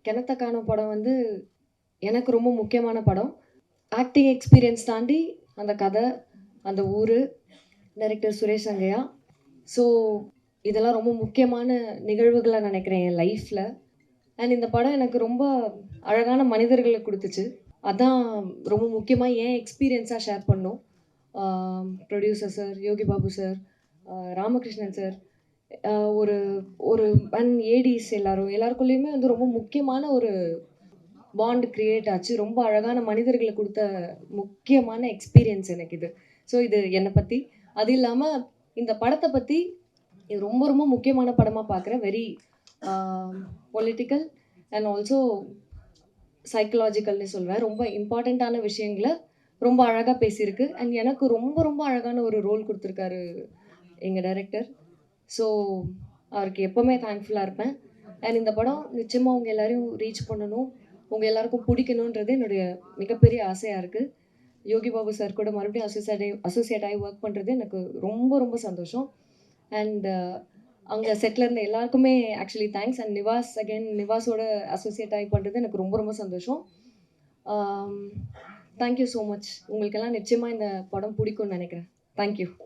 கிணத்த காணோம் படம் வந்து எனக்கு ரொம்ப முக்கியமான படம். ஆக்டிங் எக்ஸ்பீரியன்ஸ் தாண்டி அந்த கதை, அந்த ஊரு, டைரக்டர் சுரேஷ் சங்கையா. ஸோ இதெல்லாம் ரொம்ப முக்கியமான நிகழ்வுகளா நினைக்கிறேன் என் லைஃப்ல. அண்ட் இந்த படம் எனக்கு ரொம்ப அழகான மனிதர்கள குடுத்துச்சு. அதான் ரொம்ப முக்கியமா என் எக்ஸ்பீரியன்ஸா ஷேர் பண்ணோம். Producer sir, Yogi Babu sir, Ramakrishnan sir, அ ஒரு ஒரு அண்ட் ஏடிஸ் எல்லாருக்குள்ளயுமே வந்து ரொம்ப முக்கியமான ஒரு பாண்ட் கிரியேட் ஆச்சு. ரொம்ப அழகான மனிதர்கள குடுத்த முக்கியமான எக்ஸ்பீரியன்ஸ் எனக்கு இது. ஸோ இது என்ன பத்தி. அது இல்லாம இந்த படத்த பத்தி இது ரொம்ப ரொம்ப முக்கியமான படமா பார்க்குறேன். Very a political and also சைக்காலஜிக்கல்னு சொல்வேன். ரொம்ப இம்பார்ட்டன்ட்டான விஷயங்கள ரொம்ப அழகா பேசியிருக்கு. அண்ட் எனக்கு ரொம்ப ரொம்ப அழகான ஒரு ரோல் குடுத்துருக்காரு எங்க டைரக்டர். ஸோ அவருக்கு எப்பவுமே தேங்க்ஃபுல்லா இருப்பேன். அண்ட் இந்த படம் நிச்சயமா உங்க எல்லாரையும் ரீச் பண்ணணும். உங்க எல்லாருக்கும் பிடிக்கணுன்றது என்னுடைய மிகப்பெரிய ஆசையா இருக்கு. யோகி பாபு சார் கூட மறுபடியும் அசோசியேட் ஆகி ஒர்க் பண்ணுறது எனக்கு ரொம்ப ரொம்ப சந்தோஷம். அண்ட் அங்கே செட்டில் இருந்த எல்லாருக்குமே ஆக்சுவலி தேங்க்ஸ். அண்ட் நிவாஸோட அசோசியேட் ஆகி பண்ணுறது எனக்கு ரொம்ப ரொம்ப சந்தோஷம். Thank you so much. உங்களுக்கெல்லாம் நிச்சயமாக இந்த படம் பிடிக்கும்னு நினைக்கிறேன். தேங்க்யூ.